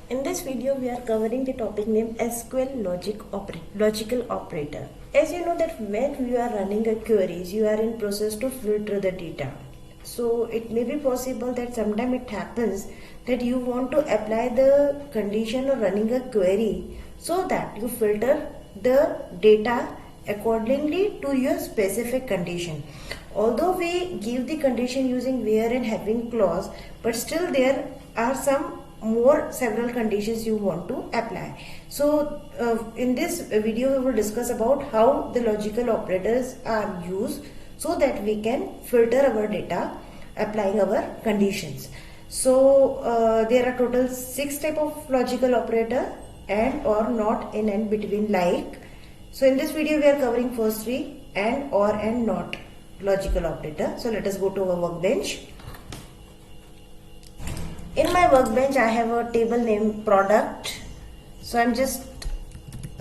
In this video, we are covering the topic named SQL logical operator. As you know that when you are running a queries, you are in process to filter the data. So it may be possible that sometime it happens that you want to apply the condition of running a query so that you filter the data accordingly to your specific condition. Although we give the condition using where and having clause, but still there are several conditions you want to apply. So in this video we will discuss about how the logical operators are used so that we can filter our data applying our conditions. So there are total 6 type of logical operator: and, or, not, in, and, between, like. So in this video we are covering first 3: and, or, and, not logical operator. So let us go to our workbench. In my workbench I have a table named product. So I'm just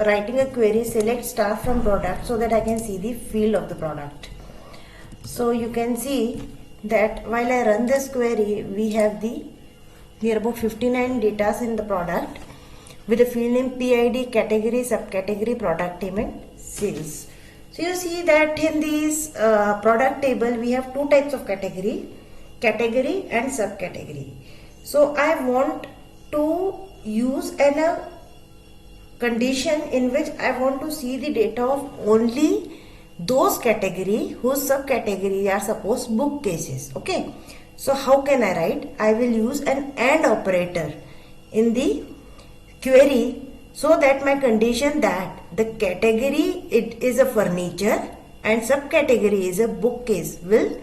writing a query: select star from product, so that I can see the field of the product. So you can see that while I run this query, we have here about 59 data in the product with the field name, PID, category, subcategory, product name, and sales. So you see that in this product table we have 2 types of category and subcategory. So I want to use a condition in which I want to see the data of only those category whose subcategory are suppose bookcases. Okay, so how can I write? I will use an AND operator in the query so that my condition that the category it is a furniture and subcategory is a bookcase will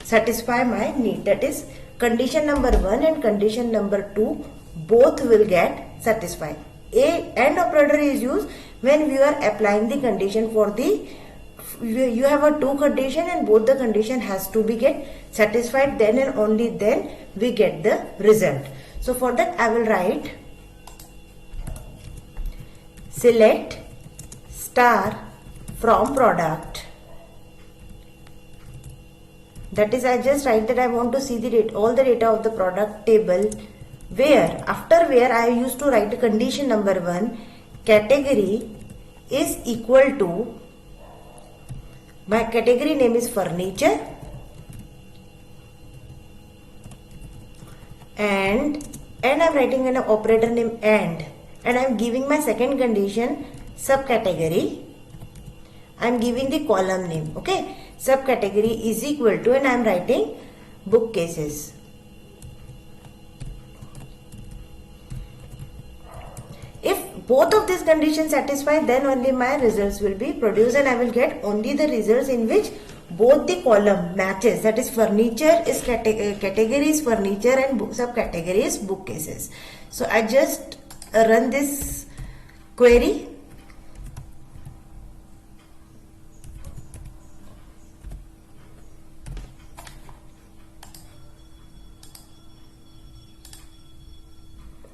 satisfy my need. That is, condition number 1 and condition number 2 both will get satisfied. A AND operator is used when we are applying the condition for the you have a 2 condition and both the condition has to be get satisfied, then and only then we get the result. So for that I will write select star from product. That is, I just write that I want to see the data, all the data of the product table, where after where I used to write condition number 1, category is equal to, my category name is furniture, and I'm writing an operator name and I'm giving my second condition subcategory. I'm giving the column name. Okay, subcategory is equal to, and I'm writing bookcases. If both of these conditions satisfy, then only my results will be produced and I will get only the results in which both the column matches. That is, furniture is category is furniture and subcategory is bookcases. So I just run this query.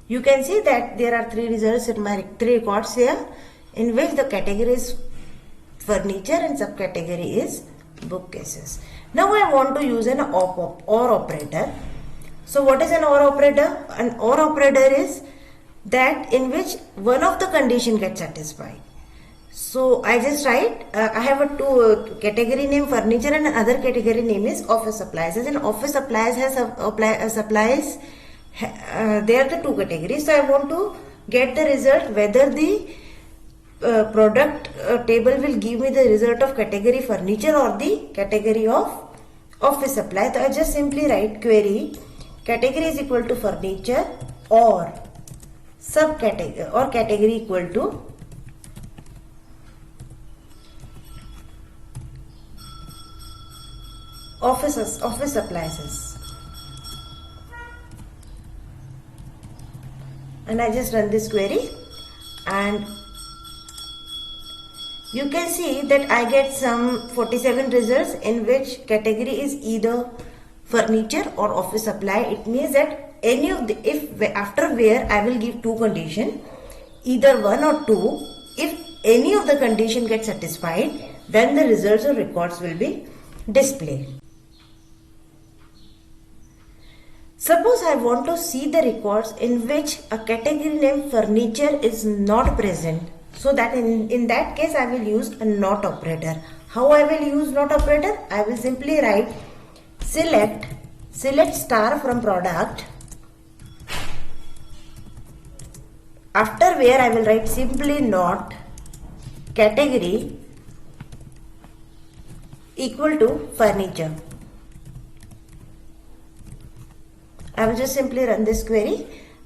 You can see that there are 3 results in my 3 records here, in which the category is furniture and subcategory is bookcases. Now I want to use an OR operator. So what is an OR operator? An OR operator is that in which one of the condition gets satisfied. So I just write, I have a 2 category name furniture and another category name is office supplies. As in office supplies has supplies. They are the 2 categories. So I want to get the result whether the product table will give me the result of category furniture or the category of office supply. So I just simply write query category is equal to furniture or subcategory or category equal to office supplies. And I just run this query and you can see that I get some 47 results in which category is either furniture or office supply. It means that any of the, if after where I will give 2 conditions, either 1 or 2, if any of the condition gets satisfied, then the results or records will be displayed. Suppose I want to see the records in which a category name furniture is not present. So that in that case I will use a not operator. How I will use not operator? I will simply write select star from product, after where I will write simply not category equal to furniture. I will just simply run this query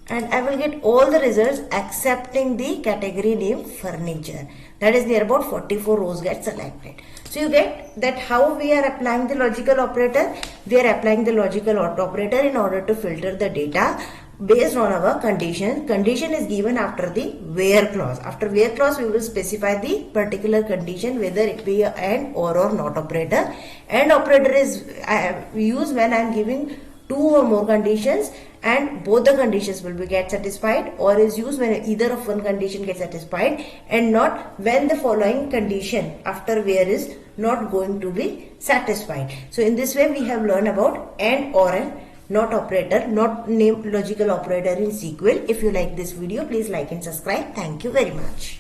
and I will get all the results accepting the category name furniture. That is near about 44 rows get selected. So you get that how we are applying the logical operator. We are applying the logical operator in order to filter the data based on our condition. Condition is given after the where clause. After where clause we will specify the particular condition, whether it be a and or not operator. And operator is used when I am giving two or more conditions and both the conditions will be get satisfied, or is used when either of one condition gets satisfied, and not when the following condition after where is not going to be satisfied. So in this way we have learned about and or and not operator, not name logical operator in SQL. If you like this video, please like and subscribe. Thank you very much.